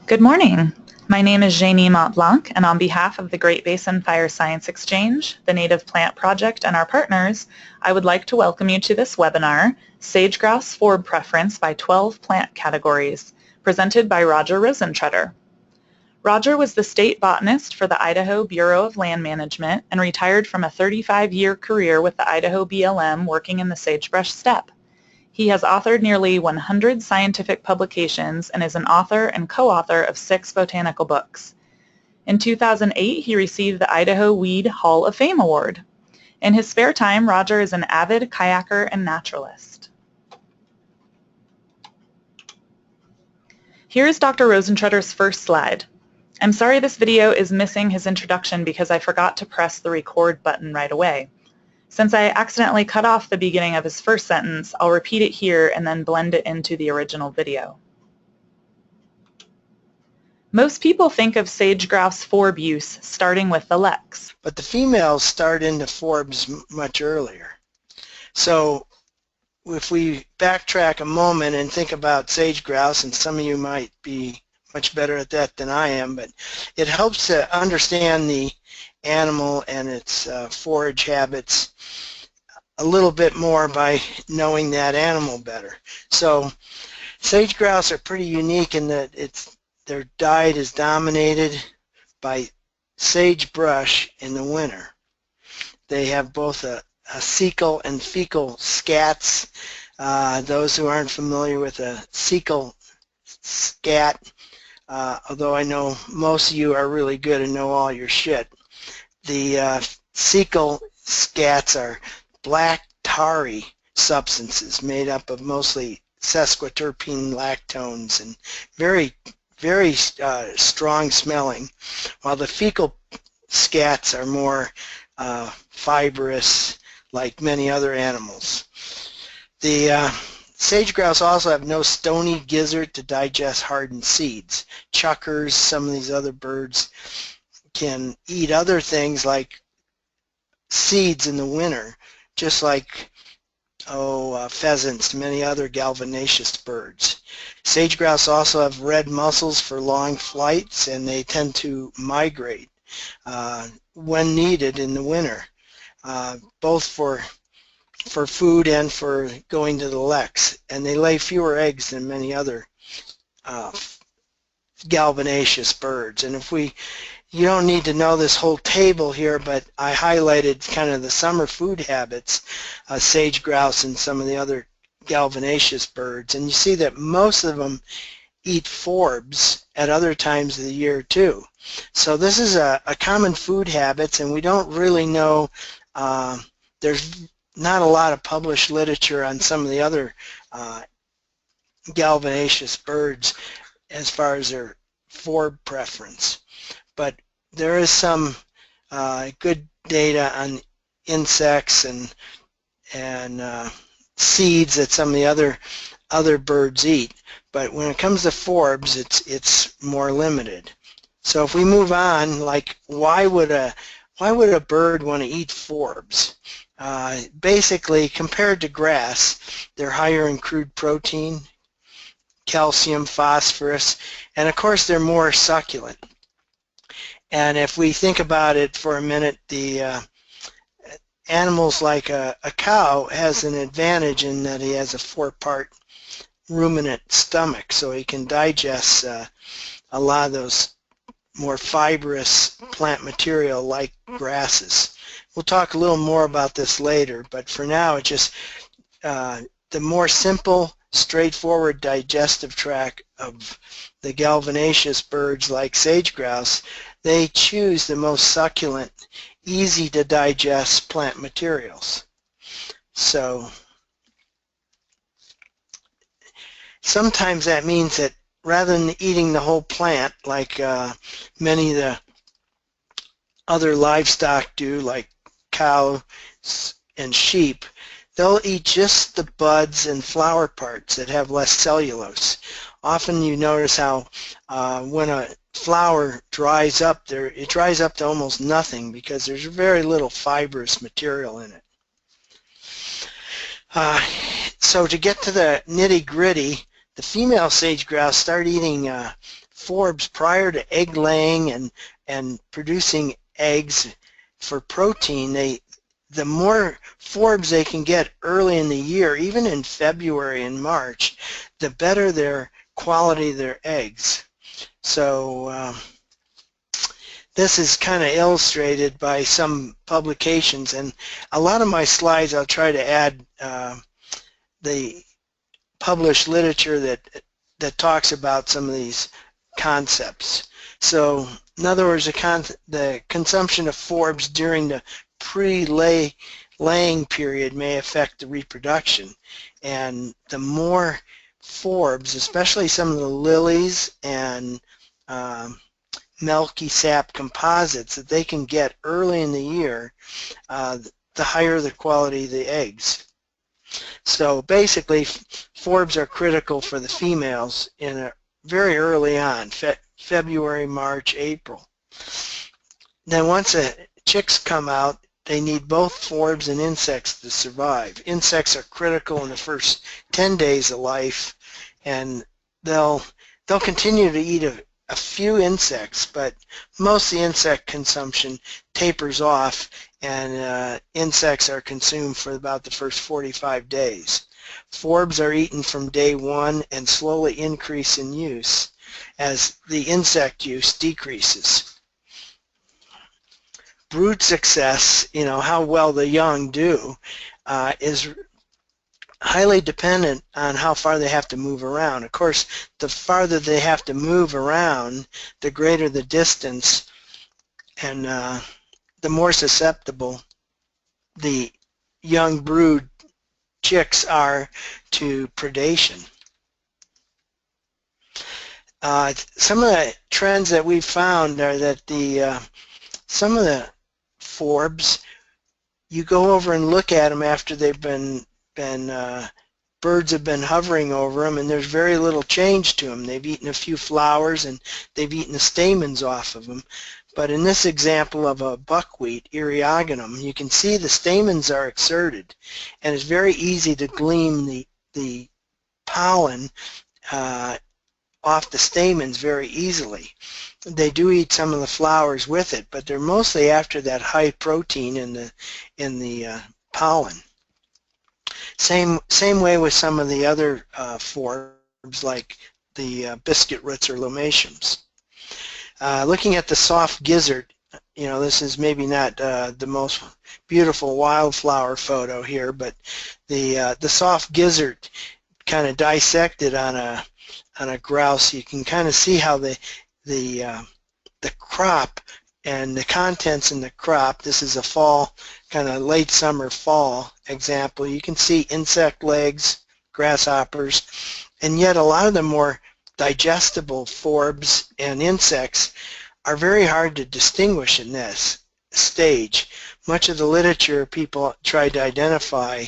Good morning. My name is Janie Montblanc, and on behalf of the Great Basin Fire Science Exchange, the Native Plant Project, and our partners, I would like to welcome you to this webinar, Sage-grouse Forb Preference by 12 Plant Categories, presented by Roger Rosentreter. Roger was the state botanist for the Idaho Bureau of Land Management and retired from a 35-year career with the Idaho BLM working in the sagebrush steppe. He has authored nearly 100 scientific publications and is an author and co-author of 6 botanical books. In 2008, he received the Idaho Weed Hall of Fame Award. In his spare time, Roger is an avid kayaker and naturalist. Here's Dr. Rosentreter's first slide. I'm sorry this video is missing his introduction because I forgot to press the record button right away. Since I accidentally cut off the beginning of his first sentence, I'll repeat it here and then blend it into the original video. Most people think of sage-grouse forb use starting with the leks. But the females start into forbs much earlier. So if we backtrack a moment and think about sage-grouse, and some of you might be much better at that than I am, but it helps to understand the animal and its forage habits a little bit more by knowing that animal better. So sage-grouse are pretty unique in that their diet is dominated by sagebrush in the winter. They have both a cecal and fecal scats. Those who aren't familiar with a cecal scat, although I know most of you are really good and know all your shit, the cecal scats are black tarry substances made up of mostly sesquiterpene lactones and very strong smelling, while the fecal scats are more fibrous, like many other animals. The sage-grouse also have no stony gizzard to digest hardened seeds. Chukars, some of these other birds, can eat other things like seeds in the winter, just like pheasants, many other gallinaceous birds. Sage-grouse also have red muscles for long flights, and they tend to migrate when needed in the winter, both for food and for going to the leks, and they lay fewer eggs than many other gallinaceous birds. And you don't need to know this whole table here, but I highlighted kind of the summer food habits of sage-grouse and some of the other gallinaceous birds, and you see that most of them eat forbs at other times of the year too. So this is a common food habits, and we don't really know, there's not a lot of published literature on some of the other gallinaceous birds as far as their forb preference. But there is some good data on insects and seeds that some of the other birds eat. But when it comes to forbs, it's more limited. So if we move on, like why would a bird want to eat forbs? Basically, compared to grass, they're higher in crude protein, calcium, phosphorus, and of course they're more succulent. And if we think about it for a minute, the animals like a cow has an advantage in that he has a 4-part ruminant stomach, so he can digest a lot of those more fibrous plant material like grasses. We'll talk a little more about this later, but for now it's just the more simple, straightforward digestive tract of the gallinaceous birds like sage-grouse. They choose the most succulent, easy to digest plant materials. So sometimes that means that rather than eating the whole plant like many of the other livestock do, like cows and sheep, they'll eat just the buds and flower parts that have less cellulose. Often you notice how when a flower dries up, it dries up to almost nothing because there's very little fibrous material in it. So to get to the nitty-gritty, the female sage-grouse start eating forbs prior to egg laying and producing eggs for protein, the more forbs they can get early in the year, even in February and March, the better their quality of their eggs. So this is kind of illustrated by some publications, and a lot of my slides I'll try to add the published literature that talks about some of these concepts. So in other words, the consumption of forbs during the pre-laying period may affect the reproduction, and the more forbs, especially some of the lilies and milky sap composites that they can get early in the year, the higher the quality of the eggs. So basically, forbs are critical for the females very early on, February, March, April. Then once the chicks come out, they need both forbs and insects to survive. Insects are critical in the first 10 days of life, and they'll continue to eat a few insects, but most of the insect consumption tapers off, and insects are consumed for about the first 45 days. Forbs are eaten from day one and slowly increase in use as the insect use decreases. Brood success, how well the young do, is highly dependent on how far they have to move around. Of course, the farther they have to move around, the greater the distance, and the more susceptible the young brood chicks are to predation. Some of the trends that we've found are that some of the forbs, you go over and look at them after they've been birds have been hovering over them, and there's very little change to them. They've eaten a few flowers and they've eaten the stamens off of them. But in this example of a buckwheat, Eriogonum, you can see the stamens are exerted, and it's very easy to glean the pollen off the stamens very easily. They do eat some of the flowers with it, but they're mostly after that high protein in the pollen. Same way with some of the other forbs, like the biscuit roots or lomatiums. Looking at the soft gizzard, this is maybe not the most beautiful wildflower photo here, but the soft gizzard kind of dissected on a grouse, you can kind of see how the crop and the contents in the crop, this is a fall, kind of late summer fall example, you can see insect legs, grasshoppers, and yet a lot of the more digestible forbs and insects are very hard to distinguish in this stage. Much of the literature people tried to identify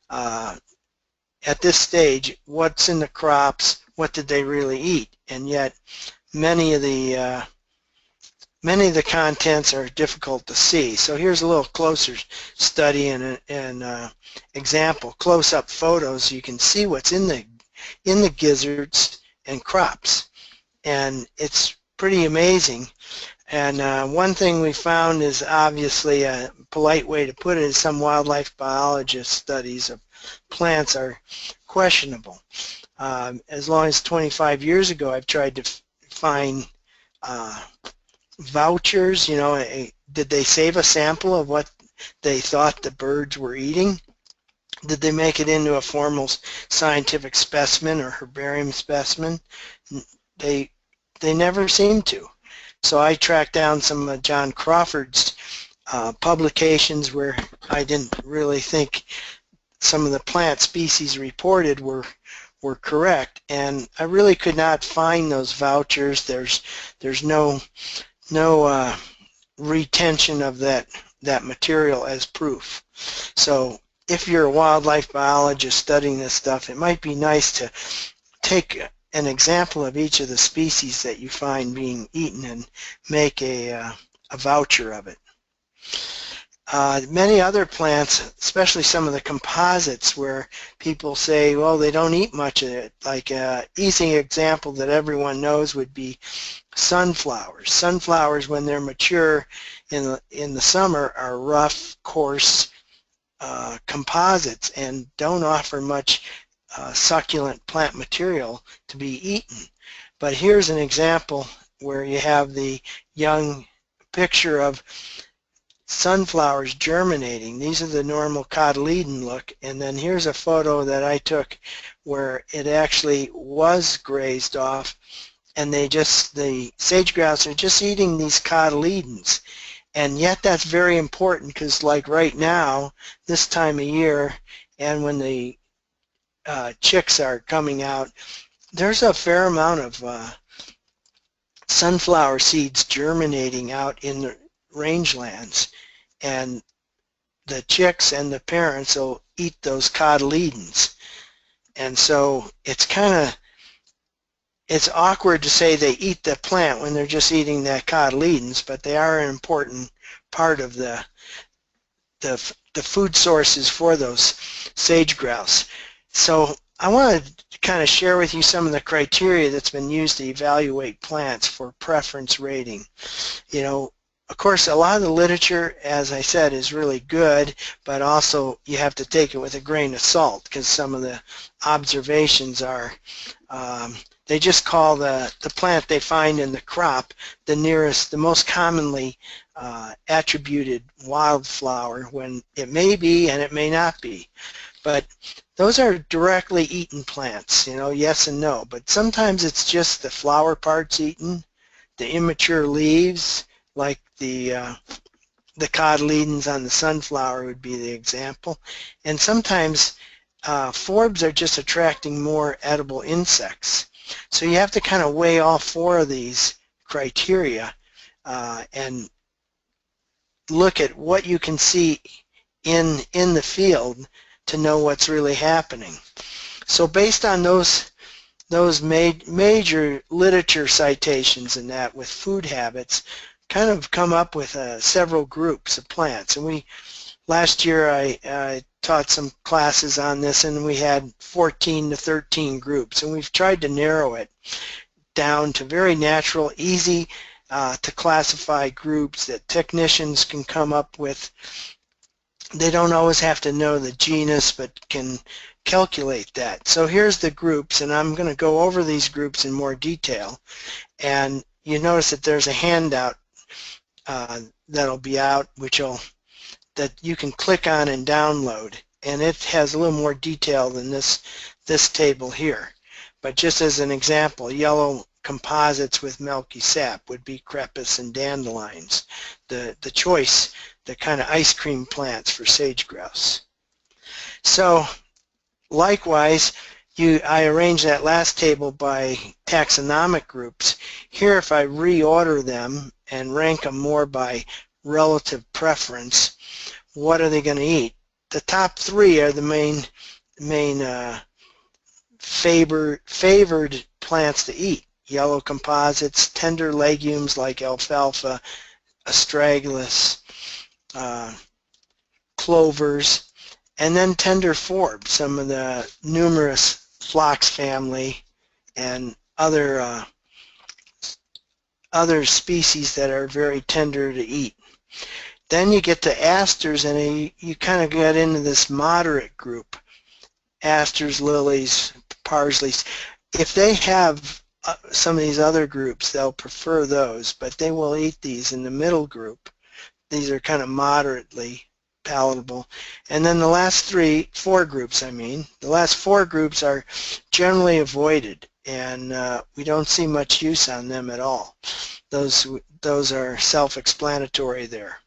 at this stage what's in the crops, what did they really eat, and yet many of the contents are difficult to see. So here's a little closer study and an example. Close-up photos, you can see what's in the gizzards and crops, and it's pretty amazing. And one thing we found is, obviously a polite way to put it, is some wildlife biologist studies of plants are questionable. As long as 25 years ago, I've tried to find vouchers, did they save a sample of what they thought the birds were eating? Did they make it into a formal scientific specimen or herbarium specimen? They never seem to. So I tracked down some of John Crawford's publications where I didn't really think some of the plant species reported were correct, and I really could not find those vouchers. There's no retention of that material as proof. So if you're a wildlife biologist studying this stuff, it might be nice to take an example of each of the species that you find being eaten and make a voucher of it. Many other plants, especially some of the composites, where people say, well, they don't eat much of it. Like an easy example that everyone knows would be sunflowers. Sunflowers, when they're mature in the summer, are rough, coarse composites and don't offer much succulent plant material to be eaten. But here's an example where you have the young picture of sunflowers germinating. These are the normal cotyledon look, and then here's a photo that I took where it actually was grazed off, and the sage-grouse are just eating these cotyledons. And yet that's very important because, like right now, this time of year, and when the chicks are coming out, there's a fair amount of sunflower seeds germinating out in the rangelands, and the chicks and the parents will eat those cotyledons. And so it's awkward to say they eat the plant when they're just eating that cotyledons, but they are an important part of the food sources for those sage-grouse. So I want to kind of share with you some of the criteria that's been used to evaluate plants for preference rating. You know, of course, a lot of the literature, as I said, is really good, but also you have to take it with a grain of salt because some of the observations are, they just call the plant they find in the crop the most commonly attributed wildflower, when it may be and it may not be. But those are directly eaten plants, you know, yes and no. But sometimes it's just the flower parts eaten, the immature leaves, like the cotyledons on the sunflower would be the example. And sometimes forbs are just attracting more edible insects. So you have to kind of weigh all four of these criteria and look at what you can see in the field to know what's really happening. So based on those major literature citations and that with food habits, kind of come up with several groups of plants. And last year I taught some classes on this, and we had 14 to 13 groups, and we've tried to narrow it down to very natural, easy to classify groups that technicians can come up with. They don't always have to know the genus, but can calculate that. So here's the groups, and I'm going to go over these groups in more detail. And you notice that there's a handout that'll be out, that you can click on and download, and it has a little more detail than this table here. But just as an example, yellow composites with milky sap would be Crepis and dandelions, the choice, the kind of ice cream plants for sage-grouse. So likewise, I arranged that last table by taxonomic groups. Here, if I reorder them and rank them more by relative preference, what are they going to eat? The top three are the main favored plants to eat. Yellow composites, tender legumes like alfalfa, astragalus, clovers, and then tender forbs, some of the numerous phlox family and other species that are very tender to eat. Then you get to asters, and you kind of get into this moderate group. Asters, lilies, parsleys. If they have some of these other groups, they'll prefer those, but they will eat these in the middle group. These are kind of moderately palatable. And then the last four groups are generally avoided, and we don't see much use on them at all. Those are self-explanatory there.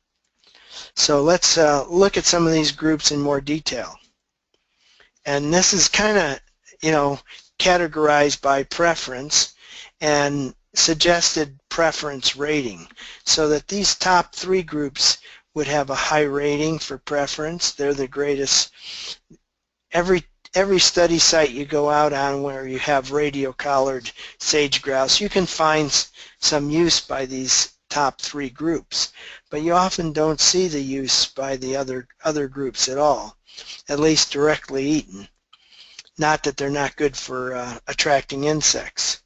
So let's look at some of these groups in more detail. And this is kind of, categorized by preference and suggested preference rating, so that these top three groups would have a high rating for preference. They're the greatest. Every study site you go out on where you have radio-collared sage-grouse, you can find some use by these top three groups, but you often don't see the use by the other groups at all, at least directly eaten. Not that they're not good for attracting insects.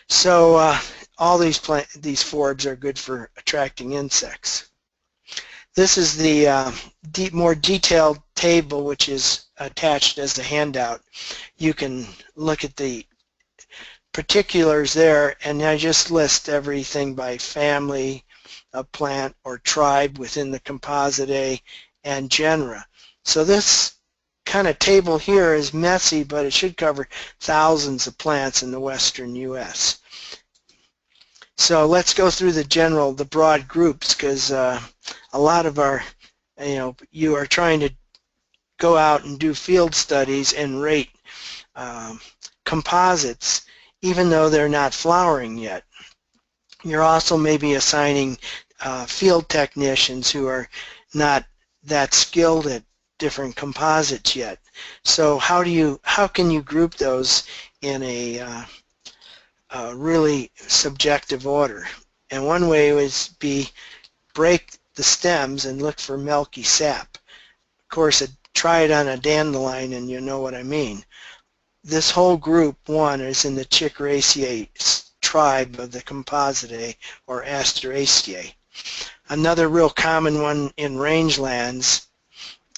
So all these forbs are good for attracting insects. This is the more detailed table, which is attached as a handout. You can look at the particulars there, and I just list everything by family of plant or tribe within the Compositae and genera. So this kind of table here is messy, but it should cover thousands of plants in the western U.S. So let's go through the broad groups, because a lot of our, you are trying to go out and do field studies and rate composites, even though they're not flowering yet. You're also maybe assigning field technicians who are not that skilled at different composites yet. So how can you group those in a really subjective order? And one way would be break the stems and look for milky sap. Of course, try it on a dandelion and you know what I mean. This whole group 1 is in the Chicoraceae tribe of the Compositae or Asteraceae. Another real common one in rangelands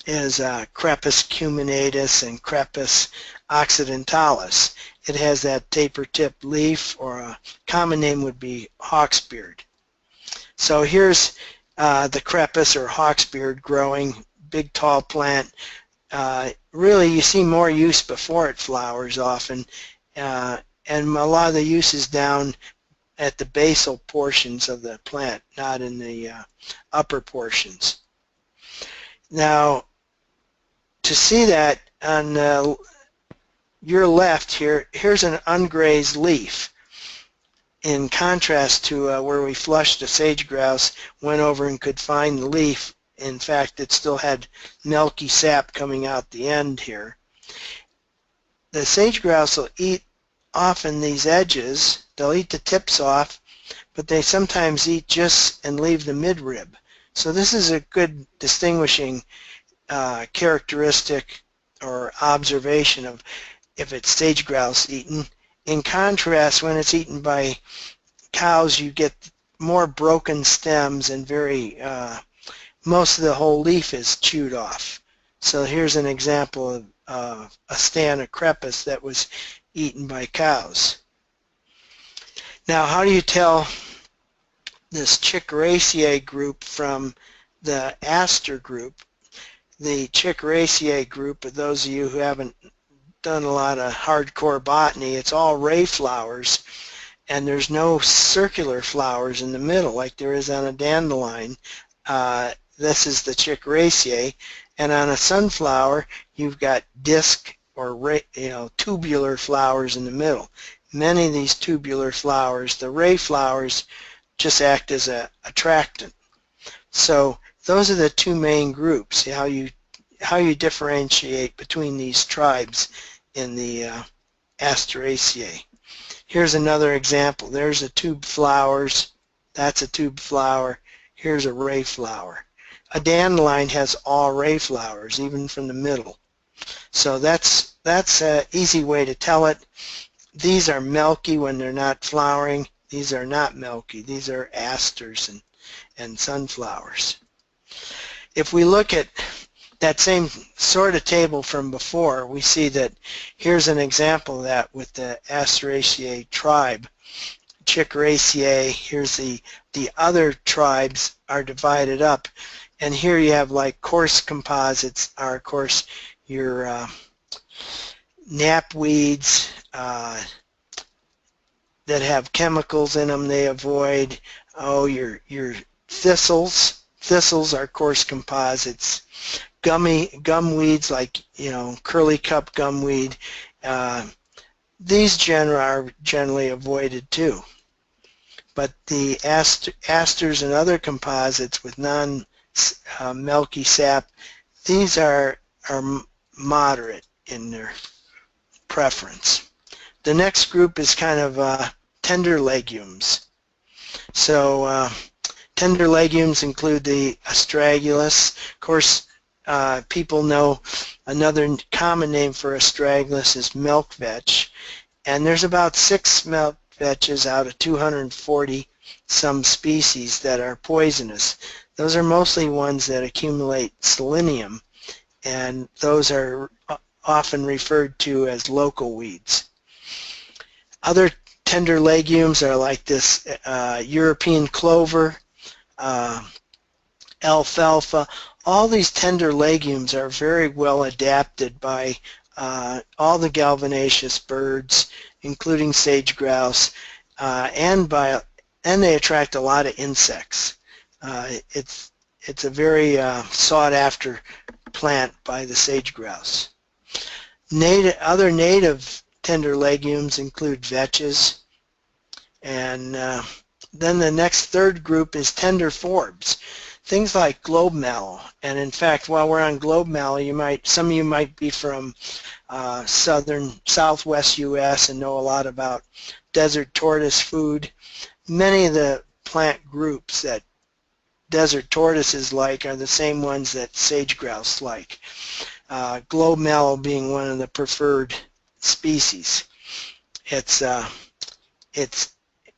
is Crepis cuminatus and Crepis occidentalis. It has that taper-tipped leaf, or a common name would be hawksbeard. So here's the Crepis or hawksbeard growing, big tall plant. Really you see more use before it flowers often, and a lot of the use is down at the basal portions of the plant, not in the upper portions. Now, to see that on your left here, here's an ungrazed leaf. In contrast to where we flushed a sage-grouse, went over and could find the leaf. In fact, it still had milky sap coming out the end here. The sage-grouse will eat often these edges. They'll eat the tips off, but they sometimes eat just and leave the midrib. So this is a good distinguishing characteristic or observation of if it's sage-grouse eaten. In contrast, when it's eaten by cows, you get more broken stems and most of the whole leaf is chewed off. So here's an example of a stand of Crepis that was eaten by cows. Now, how do you tell this Chicoraceae group from the Aster group? The Chicoraceae group, for those of you who haven't done a lot of hardcore botany, it's all ray flowers, and there's no circular flowers in the middle like there is on a dandelion. This is the Chicoraceae, and on a sunflower you've got disc or tubular flowers in the middle. Many of these tubular flowers, the ray flowers, just act as a attractant. So those are the two main groups, how you differentiate between these tribes in the Asteraceae. Here's another example. There's a tube flowers. That's a tube flower. Here's a ray flower. A dandelion has all ray flowers, even from the middle. So that's an easy way to tell it. These are milky when they're not flowering. These are not milky. These are asters and sunflowers. If we look at that same sort of table from before, we see that here's an example of that with the Asteraceae tribe. Chicoraceae, here's the other tribes are divided up, and here you have like coarse composites are, of course, your knapweeds that have chemicals in them they avoid. Oh, your thistles. Thistles are coarse composites. Gumweeds like, curly cup gumweed. These genera are generally avoided too. But the asters and other composites with non-milky sap, these are moderate in their preference. The next group is kind of tender legumes. So tender legumes include the astragalus. Of course, people know another common name for astragalus is milk vetch, and there's about 6 milk vetches out of 240 some species that are poisonous. Those are mostly ones that accumulate selenium, and those are often referred to as local weeds. Other tender legumes are like this European clover, alfalfa. All these tender legumes are very well adapted by all the gallinaceous birds, including sage-grouse, and they attract a lot of insects. It's a very sought-after plant by the sage-grouse. Other native tender legumes include vetches, and then the next third group is tender forbs. Things like globe mallow, and in fact, while we're on globe mallow, some of you might be from southwest U.S. and know a lot about desert tortoise food. Many of the plant groups that desert tortoises like are the same ones that sage-grouse like. Globe mallow being one of the preferred species. It's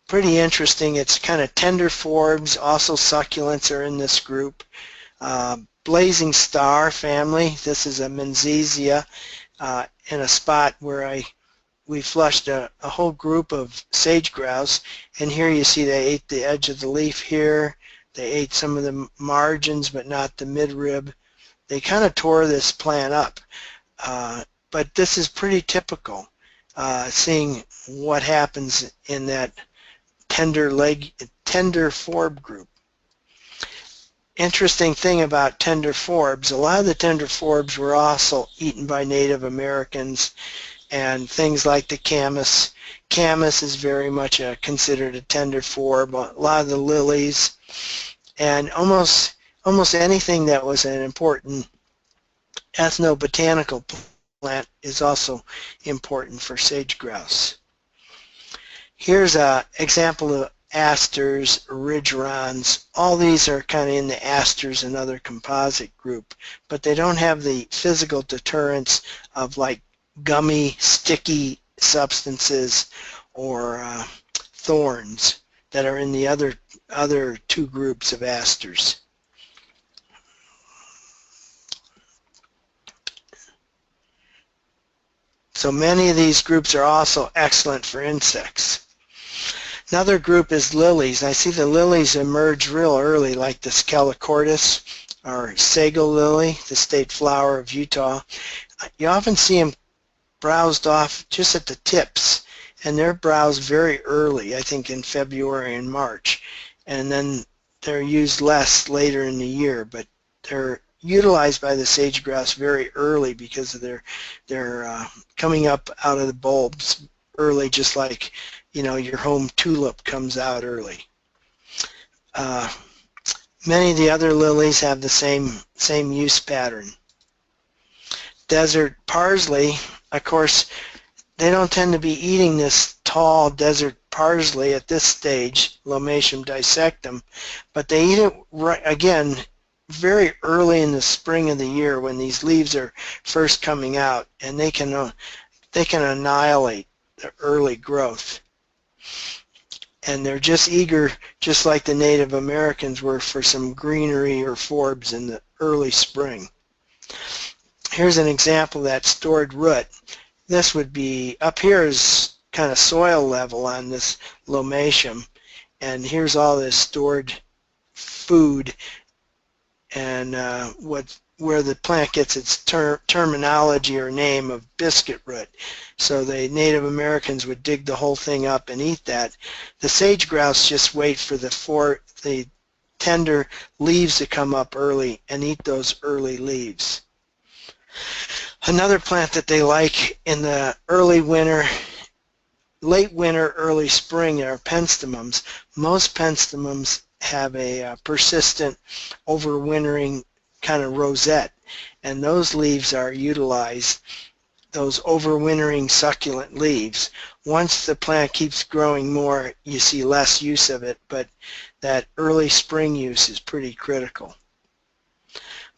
pretty interesting. It's kind of tender forbs. Also succulents are in this group. Blazing star family. This is a Menziesea in a spot where we flushed a whole group of sage-grouse, and here you see they ate the edge of the leaf here. They ate some of the margins but not the midrib. They kind of tore this plant up, but this is pretty typical, seeing what happens in that tender forb group. Interesting thing about tender forbs, a lot of the tender forbs were also eaten by Native Americans, and things like the camas. Camas is very much considered a tender forb. A lot of the lilies, and almost anything that was an important ethnobotanical plant is also important for sage-grouse. Here's an example of asters, ridgerons. All these are kind of in the asters and other composite group, but they don't have the physical deterrence of like gummy, sticky substances or thorns that are in the other two groups of asters. So many of these groups are also excellent for insects. Another group is lilies. I see the lilies emerge real early, like the Scalicortis or sago lily, the state flower of Utah. You often see them browsed off just at the tips, and they're browsed very early, I think in February and March, and then they're used less later in the year, but they're utilized by the sage-grouse very early because of their coming up out of the bulbs early, just like your home tulip comes out early. Many of the other lilies have the same use pattern. Desert parsley, of course, they don't tend to be eating this tall desert parsley at this stage, Lomatium dissectum, but they eat it again very early in the spring of the year when these leaves are first coming out, and they can annihilate the early growth. And they're just eager, just like the Native Americans were, for some greenery or forbs in the early spring. Here's an example of that stored root. This would be, up here is kind of soil level on this Lomatium, and here's all this stored food, and where the plant gets its terminology or name of biscuit root. So the Native Americans would dig the whole thing up and eat that. The sage-grouse just wait for the tender leaves to come up early and eat those early leaves. Another plant that they like in the early winter, late winter, early spring are Penstemons. Most Penstemons have a persistent overwintering kind of rosette, and those leaves are utilized, those overwintering succulent leaves. Once the plant keeps growing more, you see less use of it, but that early spring use is pretty critical.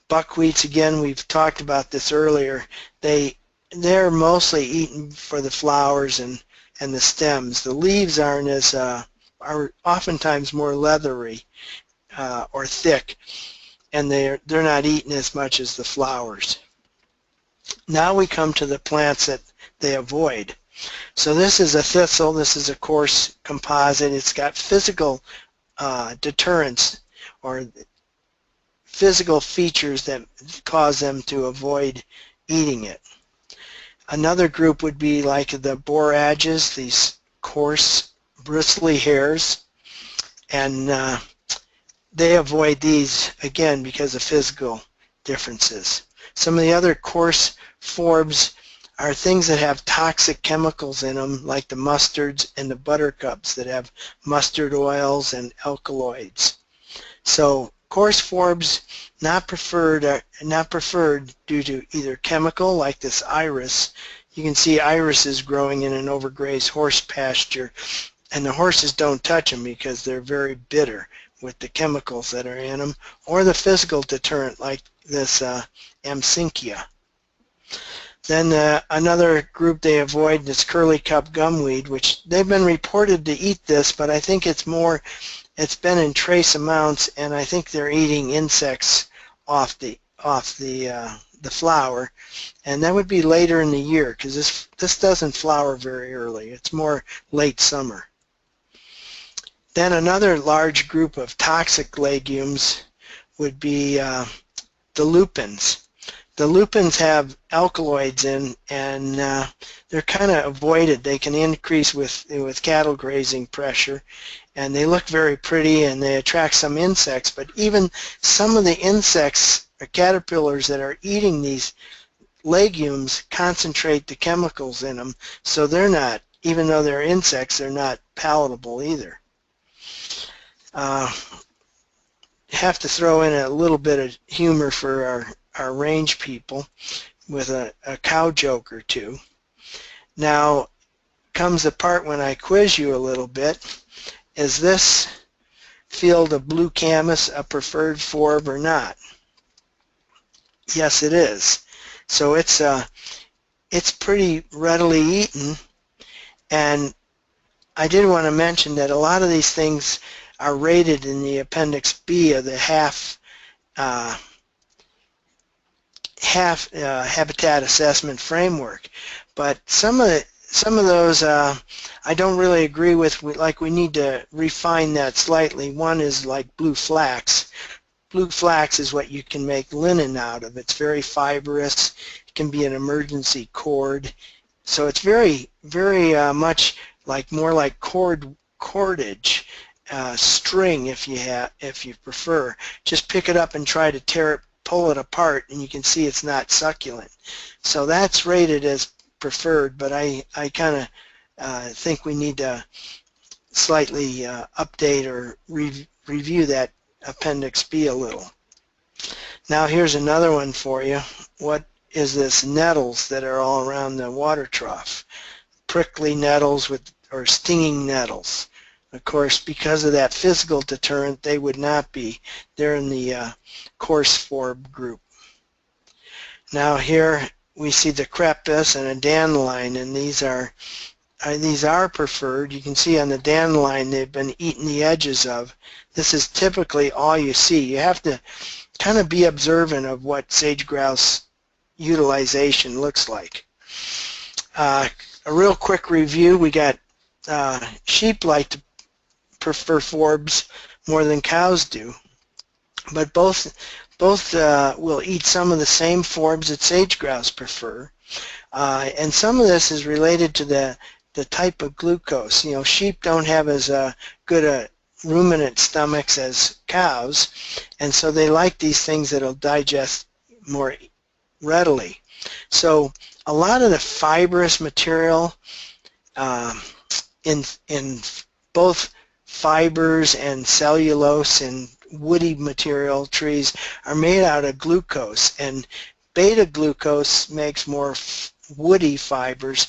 Buckwheats, again, we've talked about this earlier. They're mostly eaten for the flowers and the stems. The leaves aren't as are oftentimes more leathery or thick, and they're not eaten as much as the flowers. Now we come to the plants that they avoid. So this is a thistle. This is a coarse composite. It's got physical deterrents or physical features that cause them to avoid eating it. Another group would be like the borages, these coarse bristly hairs, and they avoid these again because of physical differences. Some of the other coarse forbs are things that have toxic chemicals in them, like the mustards and the buttercups that have mustard oils and alkaloids. So coarse forbs not preferred due to either chemical, like this iris. You can see irises growing in an overgrazed horse pasture, and the horses don't touch them because they're very bitter with the chemicals that are in them, or the physical deterrent like this Amsynchia. Then another group they avoid is curly cup gumweed, which they've been reported to eat this, but I think it's been in trace amounts, and I think they're eating insects off the flower, and that would be later in the year because this doesn't flower very early. It's more late summer. Then another large group of toxic legumes would be the lupins. The lupins have alkaloids in, and they're kind of avoided. They can increase with cattle grazing pressure, and they look very pretty, and they attract some insects. But even some of the insects or caterpillars that are eating these legumes concentrate the chemicals in them, so they're not, even though they're insects, they're not palatable either. Have to throw in a little bit of humor for our range people with a cow joke or two. Now comes the part when I quiz you a little bit. Is this field of blue camas a preferred forb or not? Yes, it is. So it's pretty readily eaten, and I did want to mention that a lot of these things are rated in the Appendix B of the half habitat assessment framework, but some of those I don't really agree with. Like, we need to refine that slightly. One is like blue flax. Blue flax is what you can make linen out of. It's very fibrous. It can be an emergency cord. So it's very, very much like more like cordage, string if you prefer. Just pick it up and try to pull it apart, and you can see it's not succulent. So that's rated as preferred, but I kind of think we need to slightly update or review that Appendix B a little. Now here's another one for you. What is this? Nettles that are all around the water trough. Prickly nettles or stinging nettles. Of course, because of that physical deterrent, they would not be. They're in the coarse forb group. Now here we see the Crepis and a dandelion, and these are preferred. You can see on the dandelion they've been eating the edges of. This is typically all you see. You have to kind of be observant of what sage-grouse utilization looks like. A real quick review, we got sheep like to prefer forbs more than cows do, but both will eat some of the same forbs that sage-grouse prefer, and some of this is related to the type of glucose. You know, sheep don't have as good a ruminant stomachs as cows, and so they like these things that'll digest more readily. So a lot of the fibrous material in both fibers and cellulose and woody material trees are made out of glucose, and beta glucose makes more woody fibers,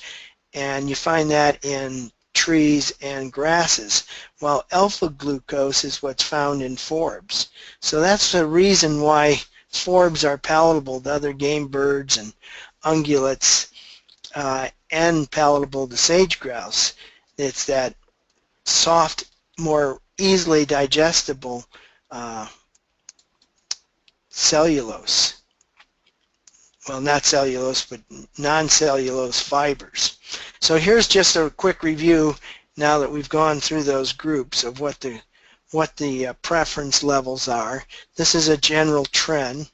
and you find that in trees and grasses, while alpha-glucose is what's found in forbs. So that's the reason why forbs are palatable to other game birds and ungulates and palatable to sage-grouse. It's that soft, more easily digestible cellulose. Well, not cellulose, but non-cellulose fibers. So here's just a quick review now that we've gone through those groups of what the preference levels are. This is a general trend,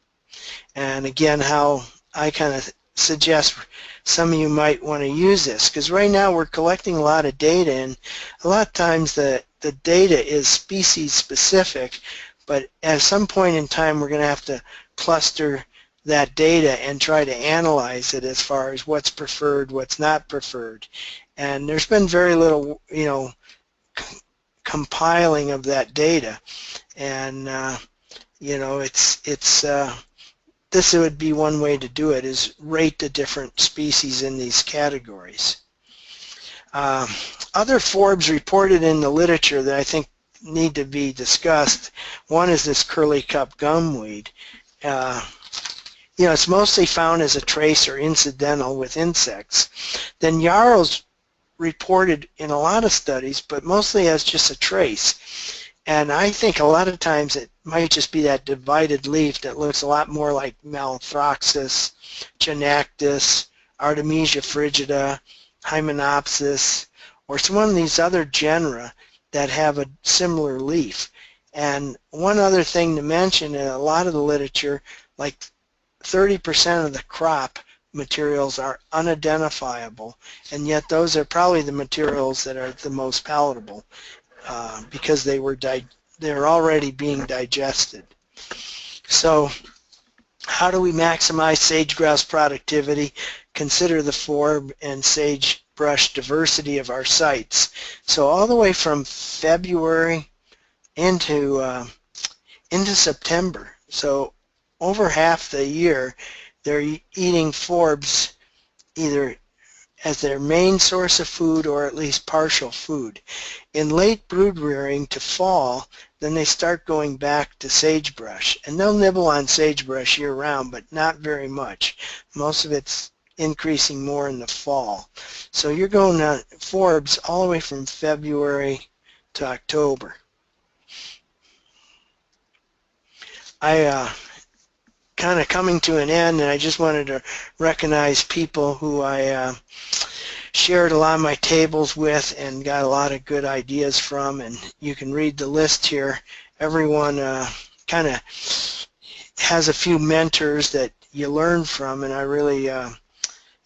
and again, how I kind of suggest some of you might want to use this, because right now we're collecting a lot of data, and a lot of times the data is species specific, but at some point in time we're going to have to cluster that data and try to analyze it as far as what's preferred, what's not preferred. And there's been very little, compiling of that data. And, this would be one way to do it, is rate the different species in these categories. Other forbs reported in the literature that I think need to be discussed, one is this curly cup gumweed. It's mostly found as a trace or incidental with insects. Then yarrow's reported in a lot of studies, but mostly as just a trace. And I think a lot of times it might just be that divided leaf that looks a lot more like Malthroxus, Genactus, Artemisia frigida, Hymenopsis, or some of these other genera that have a similar leaf. And one other thing to mention in a lot of the literature, like 30% of the crop materials are unidentifiable, and yet those are probably the materials that are the most palatable because they're already being digested. So how do we maximize sage-grouse productivity? Consider the forb and sagebrush diversity of our sites. So all the way from February into September. So over half the year, they're eating forbs either as their main source of food or at least partial food. In late brood rearing to fall, then they start going back to sagebrush. And they'll nibble on sagebrush year-round, but not very much. Most of it's increasing more in the fall. So you're going on forbs all the way from February to October. Kind of coming to an end, and I just wanted to recognize people who I shared a lot of my tables with and got a lot of good ideas from, and you can read the list here. Everyone kind of has a few mentors that you learn from, and I really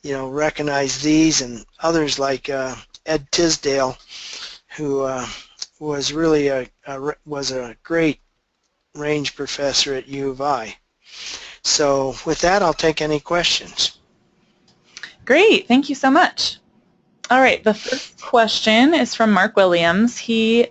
recognize these and others like Ed Tisdale, who was really was a great range professor at U of I. So with that, I'll take any questions. Great, thank you so much. All right, the first question is from Mark Williams. He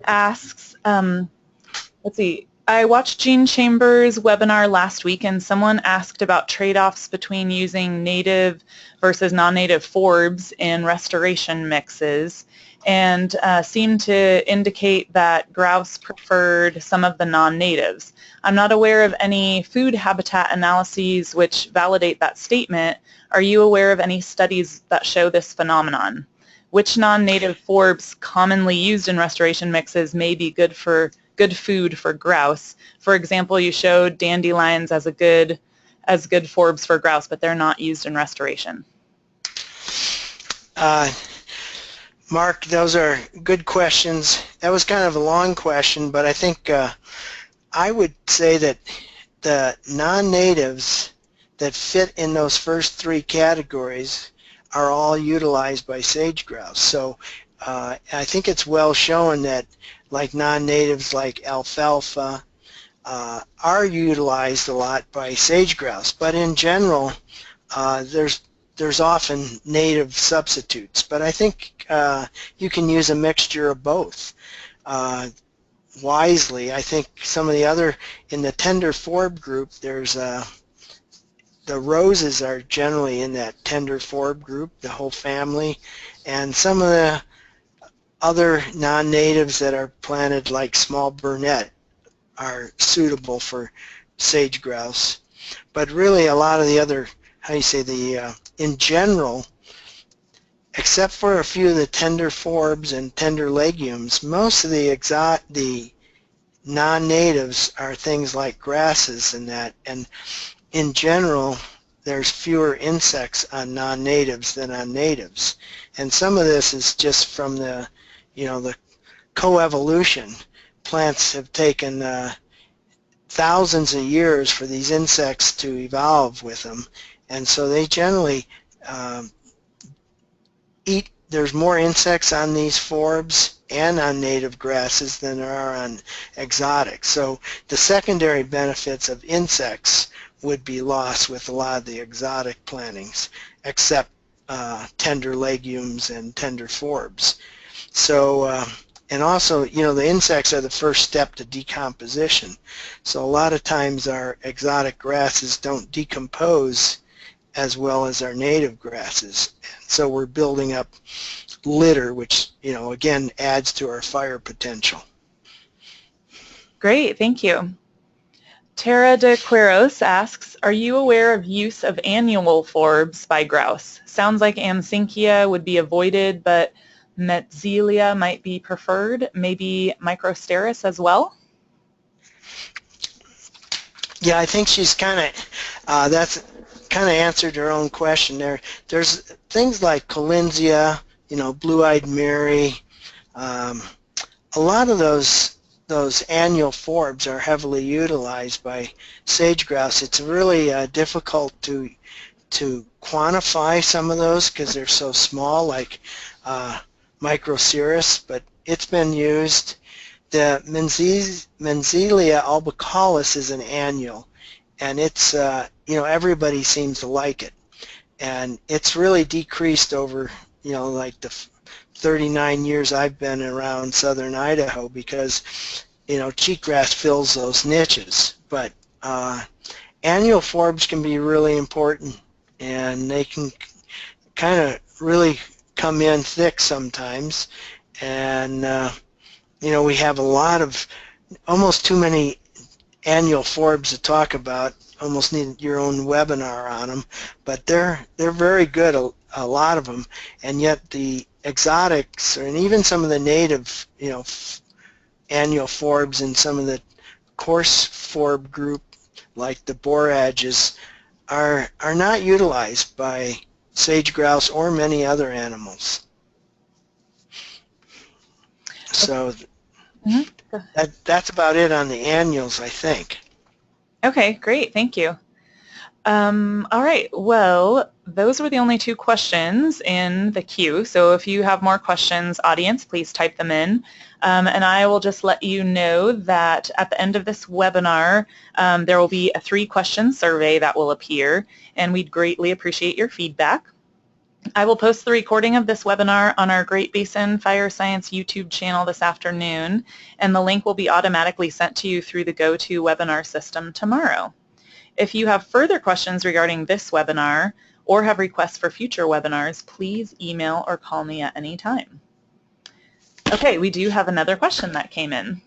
asks, let's see, I watched Gene Chambers' webinar last week, and someone asked about trade-offs between using native versus non-native forbs in restoration mixes, and seemed to indicate that grouse preferred some of the non-natives. I'm not aware of any food habitat analyses which validate that statement. Are you aware of any studies that show this phenomenon? Which non-native forbs commonly used in restoration mixes may be good food for grouse? For example, you showed dandelions as good forbs for grouse, but they're not used in restoration. Mark, those are good questions. That was kind of a long question, but I think I would say that the non-natives that fit in those first three categories are all utilized by sage-grouse. So I think it's well shown that like non-natives like alfalfa are utilized a lot by sage-grouse, but in general there's often native substitutes, but I think you can use a mixture of both wisely. I think some of the other, in the tender forb group, there's the roses are generally in that tender Forb group, the whole family, and some of the other non-natives that are planted like small burnet are suitable for sage-grouse. But really a lot of the other, in general, except for a few of the tender Forbs and tender legumes, most of the non-natives are things like grasses and that, and in general there's fewer insects on non-natives than on natives. And some of this is just from the coevolution. Plants have taken thousands of years for these insects to evolve with them, and so they generally there's more insects on these Forbs and on native grasses than there are on exotics. So the secondary benefits of insects would be lost with a lot of the exotic plantings, except tender legumes and tender Forbs. So, and also, the insects are the first step to decomposition. So a lot of times our exotic grasses don't decompose as well as our native grasses. So we're building up litter, which, again, adds to our fire potential. Great, thank you. Tara de Quiros asks, are you aware of use of annual Forbs by grouse? Sounds like Amsynchia would be avoided, but Metzelia might be preferred, maybe Microsteris as well? Yeah, I think she's that's kind of answered her own question there. There's things like Collinsia, blue-eyed Mary. A lot of those annual Forbs are heavily utilized by sage-grouse. It's really difficult to quantify some of those because they're so small, like Microceris, but it's been used. The Menzelia albicollis is an annual, and it's everybody seems to like it, and it's really decreased over like the 39 years I've been around southern Idaho, because cheatgrass fills those niches. But annual Forbs can be really important, and they can kind of really come in thick sometimes, and we have a lot of, almost too many annual Forbs to talk about. Almost need your own webinar on them, but they're very good, a lot of them, and yet the exotics, and even some of the native annual Forbs and some of the coarse Forb group like the borages are not utilized by sage-grouse or many other animals. So that's about it on the annuals, I think. Okay, great, thank you. All right, well, those were the only two questions in the queue, so if you have more questions, audience, please type them in. And I will just let you know that at the end of this webinar, there will be a 3-question survey that will appear, and we'd greatly appreciate your feedback. I will post the recording of this webinar on our Great Basin Fire Science YouTube channel this afternoon, and the link will be automatically sent to you through the GoToWebinar system tomorrow. If you have further questions regarding this webinar or have requests for future webinars, please email or call me at any time. Okay, we do have another question that came in.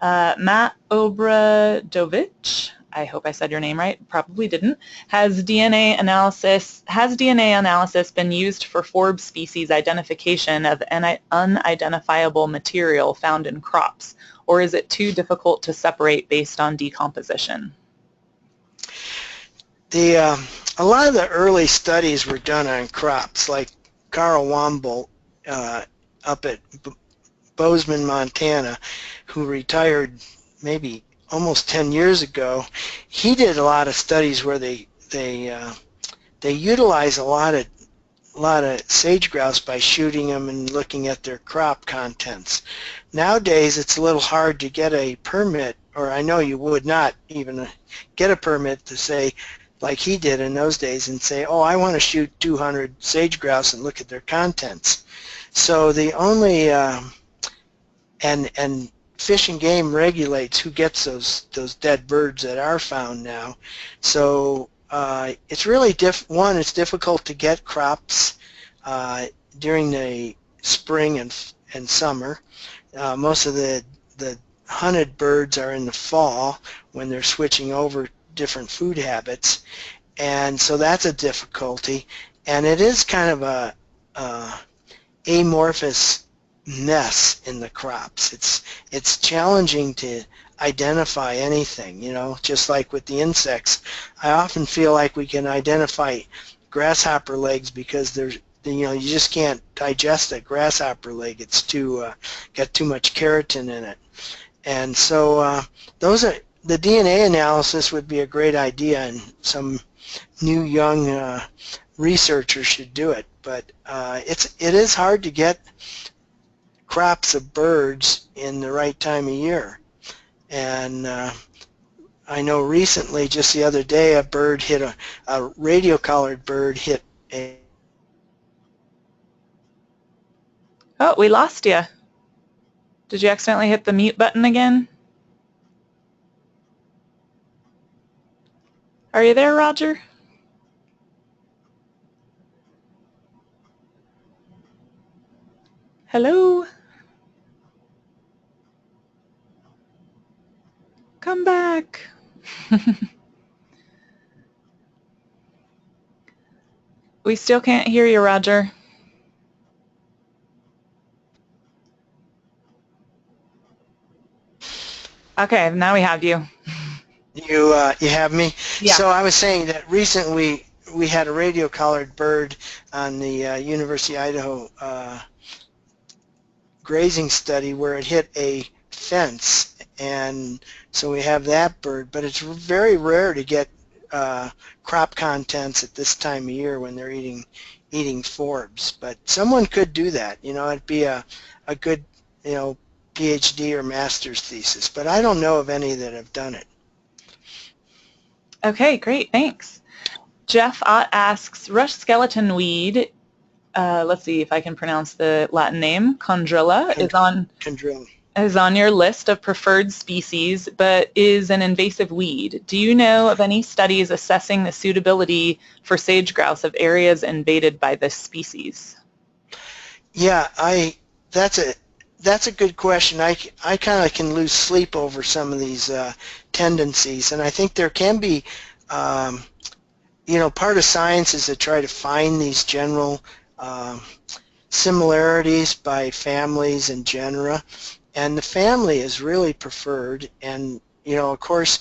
Matt Obradovich, I hope I said your name right, probably didn't, has DNA analysis been used for Forb species identification of unidentifiable material found in crops, or is it too difficult to separate based on decomposition? A lot of the early studies were done on crops, like Carl Womble up at Bozeman, Montana, who retired maybe almost 10 years ago. He did a lot of studies where they utilize a lot of sage-grouse by shooting them and looking at their crop contents. Nowadays it's a little hard to get a permit, or I know you would not even get a permit to say, like he did in those days, and say, oh, I want to shoot 200 sage-grouse and look at their contents. So the only and Fish and Game regulates who gets those dead birds that are found now. So it's really it's difficult to get crops during the spring and summer. Most of the hunted birds are in the fall when they're switching over different food habits, and so that's a difficulty. And it is kind of a amorphous mess in the crops. It's challenging to identify anything, you know, just like with the insects. I often feel like we can identify grasshopper legs because there's, you know, you just can't digest a grasshopper leg. It's got too much keratin in it. And so those are, the DNA analysis would be a great idea, and some new young researchers should do it. But it is hard to get crops of birds in the right time of year. And I know recently, just the other day, a bird hit a radio-collared bird hit a... Oh, we lost you. Did you accidentally hit the mute button again? Are you there, Roger? Hello? Come back. We still can't hear you, Roger. Okay, now we have you. You have me? Yeah. So I was saying that recently we had a radio-collared bird on the University of Idaho grazing study where it hit a fence, and so we have that bird, but it's very rare to get crop contents at this time of year when they're eating forbs. But someone could do that, you know. It'd be a good, you know, PhD or master's thesis, but I don't know of any that have done it. Okay, great, thanks. Jeff Ott asks, rush skeleton weed, let's see if I can pronounce the Latin name, chondrilla, is on your list of preferred species, but is an invasive weed. Do you know of any studies assessing the suitability for sage-grouse of areas invaded by this species? Yeah, that's a good question. I kind of can lose sleep over some of these tendencies, and I think there can be, you know, part of science is to try to find these general similarities by families and genera, and the family is really preferred. And, you know, of course,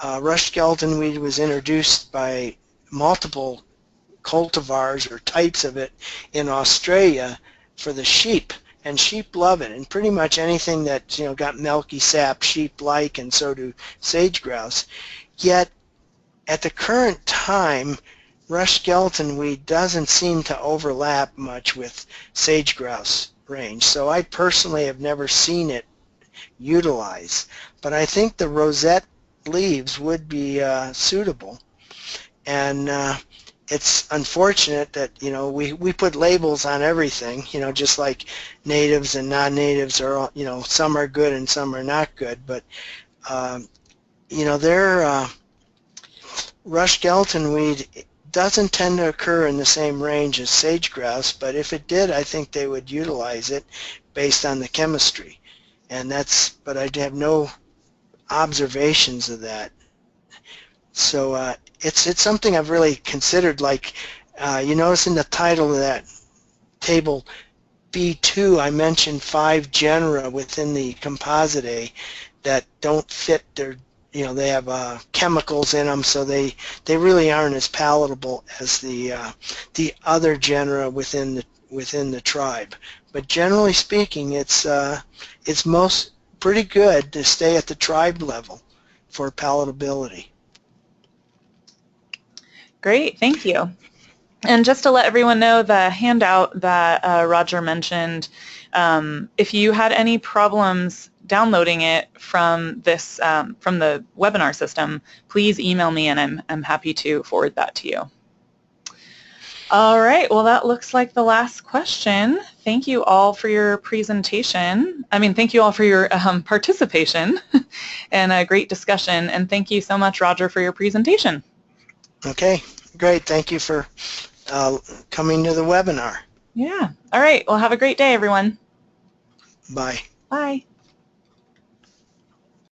rush skeleton weed was introduced by multiple cultivars or types of it in Australia for the sheep, and sheep love it, and pretty much anything that, you know, got milky sap sheep like, and so do sage-grouse. Yet at the current time, rush skeleton weed doesn't seem to overlap much with sage-grouse range, so I personally have never seen it utilized, but I think the rosette leaves would be suitable. And it's unfortunate that, you know, we put labels on everything, you know, just like natives and non-natives are all, you know, some are good and some are not good, but you know, their rush skeleton weed doesn't tend to occur in the same range as sage-grouse, but if it did, I think they would utilize it based on the chemistry. And but I have no observations of that. So it's something I've really considered. Like you notice in the title of that table B2, I mentioned 5 genera within the Composite that don't fit their, you know, they have chemicals in them, so they really aren't as palatable as the other genera within the tribe. But generally speaking, it's most pretty good to stay at the tribe level for palatability. Great, thank you. And just to let everyone know, the handout that Roger mentioned, if you had any problems downloading it from this from the webinar system, please email me, and I'm happy to forward that to you. All right, well, that looks like the last question. Thank you all for your presentation. Thank you all for your participation and a great discussion, and thank you so much, Roger, for your presentation. Okay, great. Thank you for coming to the webinar. Yeah. All right. Well, have a great day, everyone. Bye. Bye.